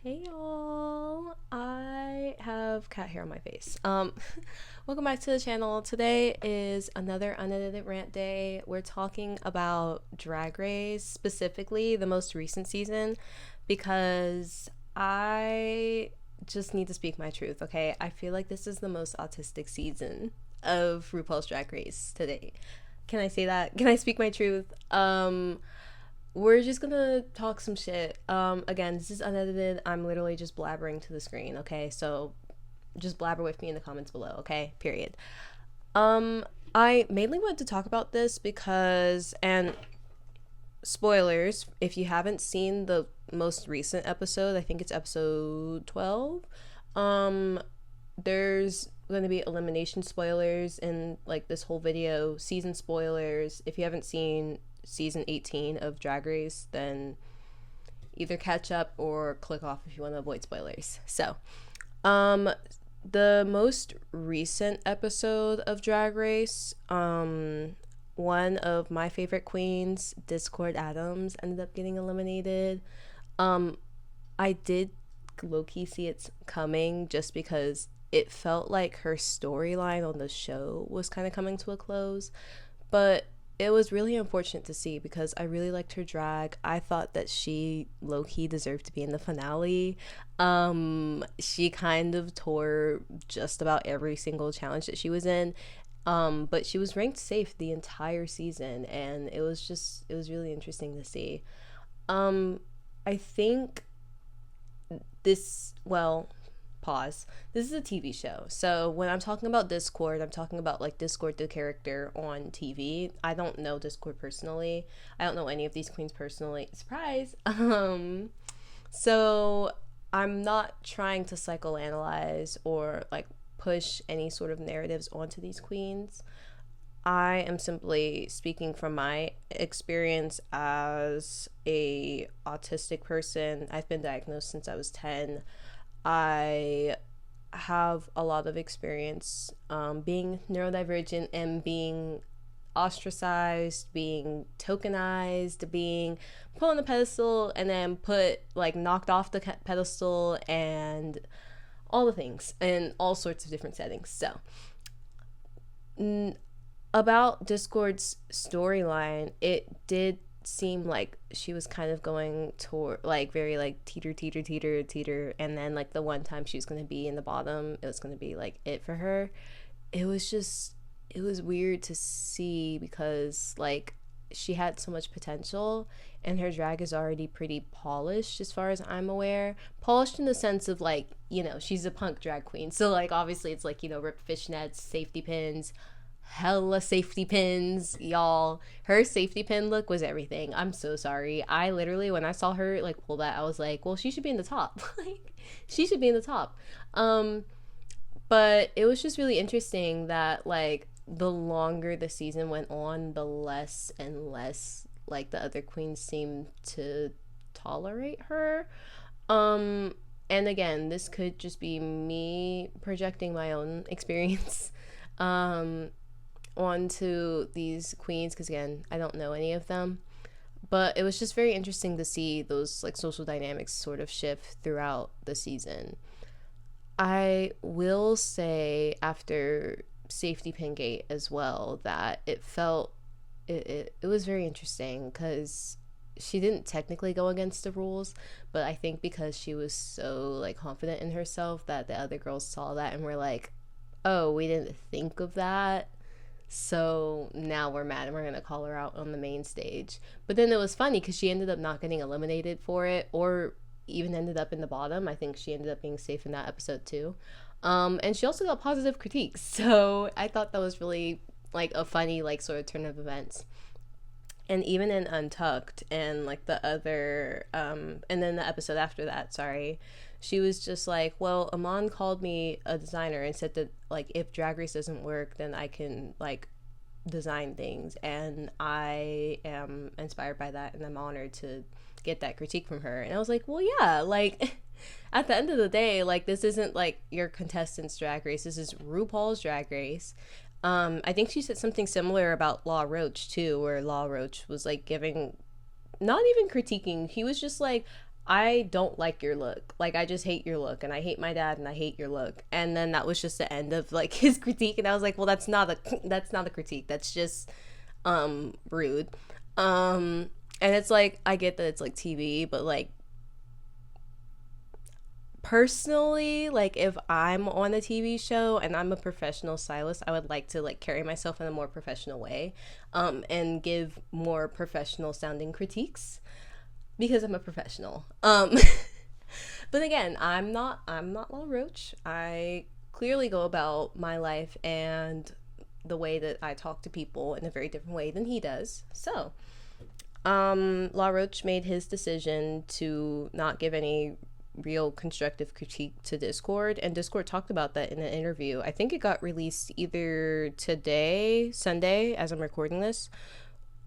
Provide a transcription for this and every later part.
Hey y'all, I have cat hair on my face. Welcome back to the channel. Today is another unedited rant day. We're talking about Drag Race, specifically the most recent season, because I just need to speak my truth, okay? I feel like this is the most autistic season of RuPaul's Drag Race today. Can I say that? Can I speak my truth? We're just gonna talk some shit. Again, this is unedited. I'm literally just blabbering to the screen, okay? So just blabber with me in the comments below, okay? Period. I mainly wanted to talk about this because, and spoilers, if you haven't seen the most recent episode, I think it's episode 12, there's going to be elimination spoilers in like this whole video, season spoilers. If you haven't seen season 18 of Drag Race, then either catch up or click off if you want to avoid spoilers. So, the most recent episode of Drag Race, one of my favorite queens, Discord Adams, ended up getting eliminated. I did low-key see it coming just because it felt like her storyline on the show was kind of coming to a close, but it was really unfortunate to see because I really liked her drag. I thought that she low-key deserved to be in the finale. She kind of tore just about every single challenge that she was in, but she was ranked safe the entire season, and it was really interesting to see. I think this, well, pause. This is a TV show. So when I'm talking about Discord, I'm talking about like Discord the character on TV. I don't know Discord personally. I don't know any of these queens personally. Surprise. So I'm not trying to psychoanalyze or like push any sort of narratives onto these queens. I am simply speaking from my experience as a autistic person. I've been diagnosed since I was 10. I have a lot of experience being neurodivergent and being ostracized, being tokenized, being put on the pedestal and then knocked off the pedestal, and all the things in all sorts of different settings. So, about Discord's storyline, it did seem like she was kind of going toward like very like teeter, and then like the one time she was going to be in the bottom, it was going to be like it for her. It was weird to see because like she had so much potential, and her drag is already pretty polished as far as I'm aware. Polished in the sense of like, you know, she's a punk drag queen, so like obviously it's like, you know, ripped fishnets, safety pins, hella safety pins, y'all. Her safety pin look was everything. I'm so sorry. I literally, when I saw her like pull that, I was like, well, she should be in the top. Like, she should be in the top. But it was just really interesting that like the longer the season went on, the less and less like the other queens seemed to tolerate her. And again, this could just be me projecting my own experience onto these queens, because again, I don't know any of them, but it was just very interesting to see those like social dynamics sort of shift throughout the season. I will say after safety pin gate as well that it felt it was very interesting because she didn't technically go against the rules, but I think because she was so like confident in herself that the other girls saw that and were like, oh, we didn't think of that, so now we're mad and we're going to call her out on the main stage. But then it was funny because she ended up not getting eliminated for it or even ended up in the bottom. I think she ended up being safe in that episode too. And she also got positive critiques. So I thought that was really like a funny like sort of turn of events. And even in Untucked and like the other and then the episode after that, sorry, she was just like, well, Amon called me a designer and said that like if Drag Race doesn't work, then I can like design things, and I am inspired by that, and I'm honored to get that critique from her. And I was like, well, yeah, like at the end of the day, like this isn't like your contestants Drag Race, this is RuPaul's Drag Race. I think she said something similar about Law Roach too, where Law Roach was like giving, not even critiquing, he was just like, I don't like your look. Like, I just hate your look, and I hate my dad, and I hate your look. And then that was just the end of like his critique, and I was like, well, that's not a critique. That's just rude. And it's like, I get that it's like TV, but like personally, like if I'm on a TV show and I'm a professional stylist, I would like to like carry myself in a more professional way, and give more professional sounding critiques because I'm a professional. But again, I'm not Law Roach. I clearly go about my life and the way that I talk to people in a very different way than he does. So, Law Roach made his decision to not give any real constructive critique to Discord, and Discord talked about that in an interview. I think it got released either today, Sunday, as I'm recording this,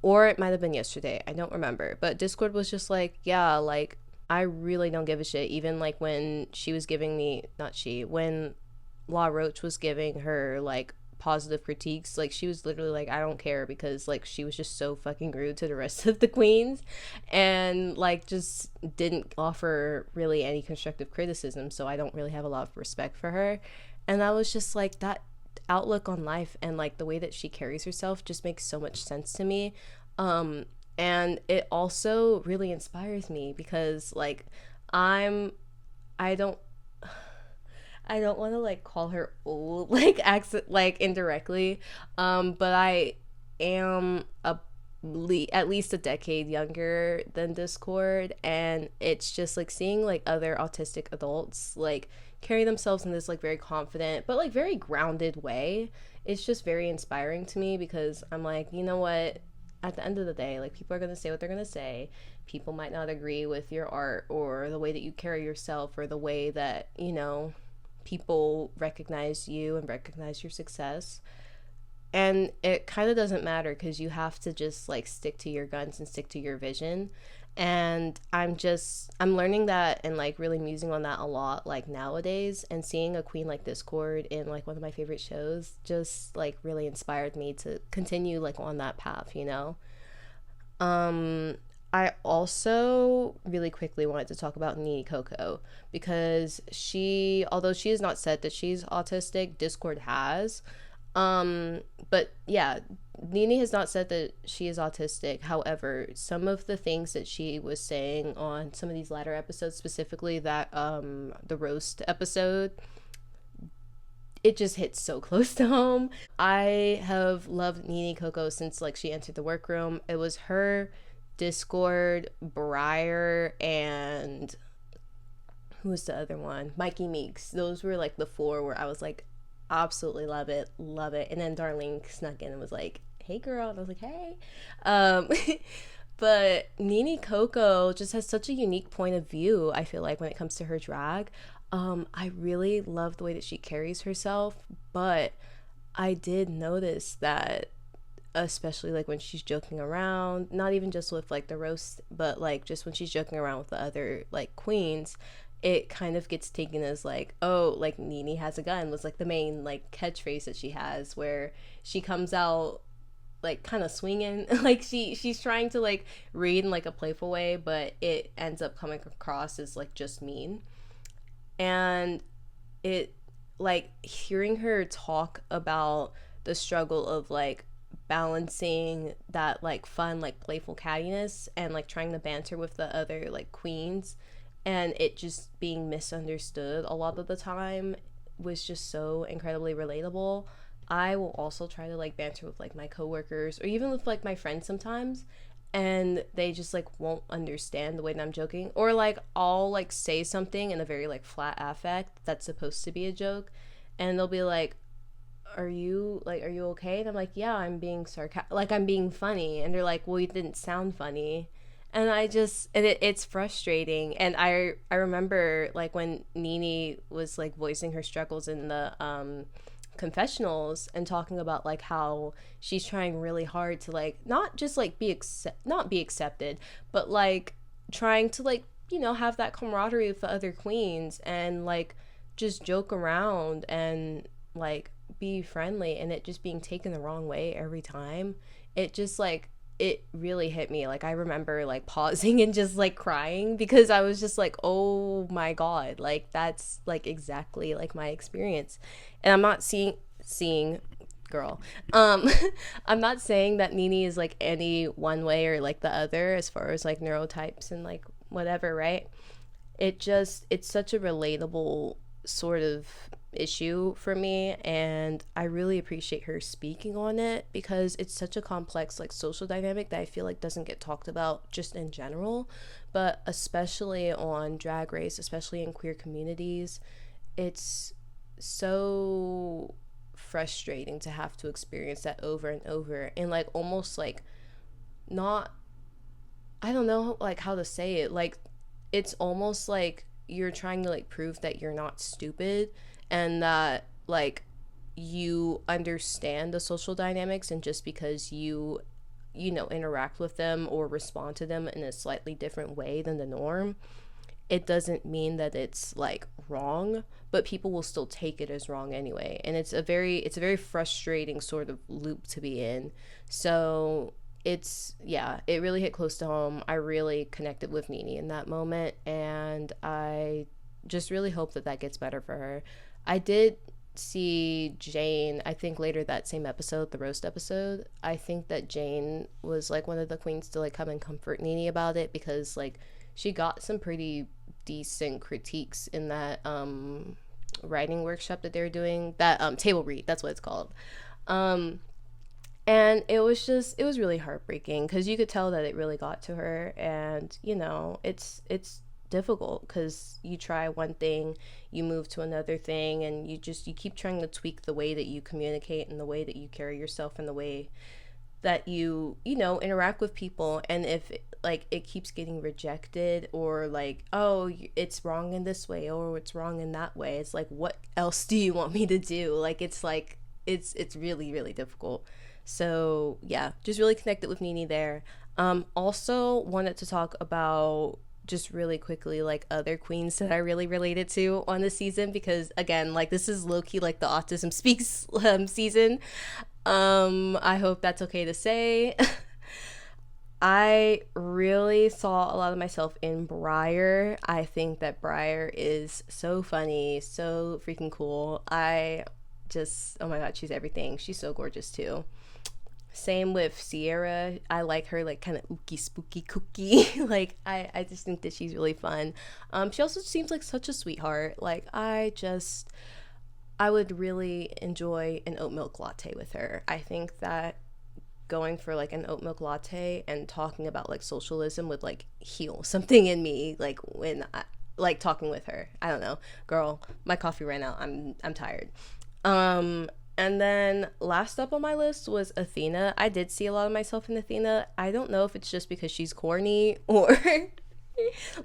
or it might have been yesterday. I don't remember. But Discord was just like, yeah, like, I really don't give a shit. Even like when she was giving me, not she, when Law Roach was giving her like positive critiques, like she was literally like, I don't care, because like she was just so fucking rude to the rest of the queens, and like just didn't offer really any constructive criticism. So I don't really have a lot of respect for her. And I was just like, that outlook on life and like the way that she carries herself just makes so much sense to me. And it also really inspires me because like I'm I don't I don't want to like call her old, like accent, like indirectly, but I am at least a decade younger than Discord, and it's just like seeing like other autistic adults like carry themselves in this like very confident but like very grounded way. It's just very inspiring to me because I'm like, you know what? At the end of the day, like people are gonna say what they're gonna say. People might not agree with your art or the way that you carry yourself or the way that, you know, people recognize you and recognize your success. And it kind of doesn't matter because you have to just like stick to your guns and stick to your vision. And I'm learning that and like really musing on that a lot like nowadays, and seeing a queen like Discord in like one of my favorite shows just like really inspired me to continue like on that path, you know. I also really quickly wanted to talk about Nene Coco because although she has not said that she's autistic, Discord has. But yeah, Nene has not said that she is autistic. However, some of the things that she was saying on some of these latter episodes, specifically that the roast episode, it just hits so close to home. I have loved Nene Coco since like she entered the workroom. It was her, Discord, Briar, and who was the other one? Mikey Meeks. Those were like the four where I was like, absolutely love it, love it. And then Darlene snuck in and was like, hey girl, and I was like, hey. But Nene Coco just has such a unique point of view, I feel like, when it comes to her drag. I really love the way that she carries herself, but I did notice that, especially like when she's joking around, not even just with like the roast, but like just when she's joking around with the other like queens, it kind of gets taken as like, oh, like Nene has a gun was like the main like catchphrase that she has, where she comes out like kind of swinging like she's trying to like read in like a playful way, but it ends up coming across as like just mean. And it, like, hearing her talk about the struggle of like balancing that like fun like playful cattiness and like trying to banter with the other like queens, and it just being misunderstood a lot of the time, was just so incredibly relatable. I will also try to like banter with like my coworkers or even with like my friends sometimes, and they just like won't understand the way that I'm joking, or like I'll like say something in a very like flat affect that's supposed to be a joke, and they'll be like, are you okay? And I'm like, yeah, I'm being sarcastic, like I'm being funny. And they're like, well, you didn't sound funny. And it's frustrating. And I remember like when Nene was like voicing her struggles in the confessionals and talking about like how she's trying really hard to like not just like not be accepted, but like trying to like, you know, have that camaraderie with the other queens and like just joke around and like be friendly, and it just being taken the wrong way every time. It just like it really hit me. Like, I remember like pausing and just like crying because I was just like, oh my god, like that's like exactly like my experience. And I'm not seeing girl. Um I'm not saying that Nene is like any one way or like the other as far as like neurotypes and like whatever, right? It's such a relatable sort of issue for me, and I really appreciate her speaking on it because it's such a complex like social dynamic that I feel like doesn't get talked about just in general, but especially on Drag Race, especially in queer communities. It's so frustrating to have to experience that over and over, and like almost like not, I don't know like how to say it. Like, it's almost like you're trying to like prove that you're not stupid and that like you understand the social dynamics, and just because you know interact with them or respond to them in a slightly different way than the norm, it doesn't mean that it's like wrong, but people will still take it as wrong anyway, and it's a very frustrating sort of loop to be in. So it's, yeah, it really hit close to home. I really connected with Nene in that moment, and I just really hope that that gets better for her. I did see Jane, I think later that same episode, the roast episode, I think that Jane was like one of the queens to like come and comfort Nene about it, because like she got some pretty decent critiques in that writing workshop that they were doing, that table read, that's what it's called. um and it was just, it was really heartbreaking because you could tell that it really got to her. And you know, it's difficult because you try one thing, you move to another thing, and you keep trying to tweak the way that you communicate and the way that you carry yourself and the way that you know interact with people. And if like it keeps getting rejected, or like, oh, it's wrong in this way or it's wrong in that way, it's like, what else do you want me to do? Like, it's like it's really really difficult. So yeah, just really connected with Nene there. Also wanted to talk about, just really quickly, like other queens that I really related to on this season, because again, like this is low-key like the autism speaks season. I hope that's okay to say. I really saw a lot of myself in Briar. I think that Briar is so funny, so freaking cool. I just, oh my god, she's everything. She's so gorgeous too. Same with Sierra. I like her like kind of ooky spooky cookie. Like I just think that she's really fun. She also seems like such a sweetheart. Like I would really enjoy an oat milk latte with her. I think that going for like an oat milk latte and talking about like socialism would like heal something in me, like when I like talking with her. I don't know. Girl, my coffee ran out. I'm tired. Um and then last up on my list was Athena. I did see a lot of myself in Athena. I don't know if it's just because she's corny or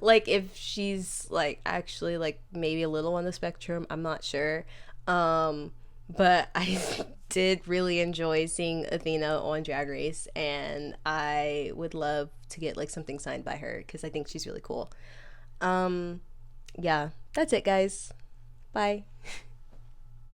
like if she's like actually like maybe a little on the spectrum. I'm not sure. But I did really enjoy seeing Athena on Drag Race, and I would love to get like something signed by her because I think she's really cool. Um, yeah, that's it, guys. Bye.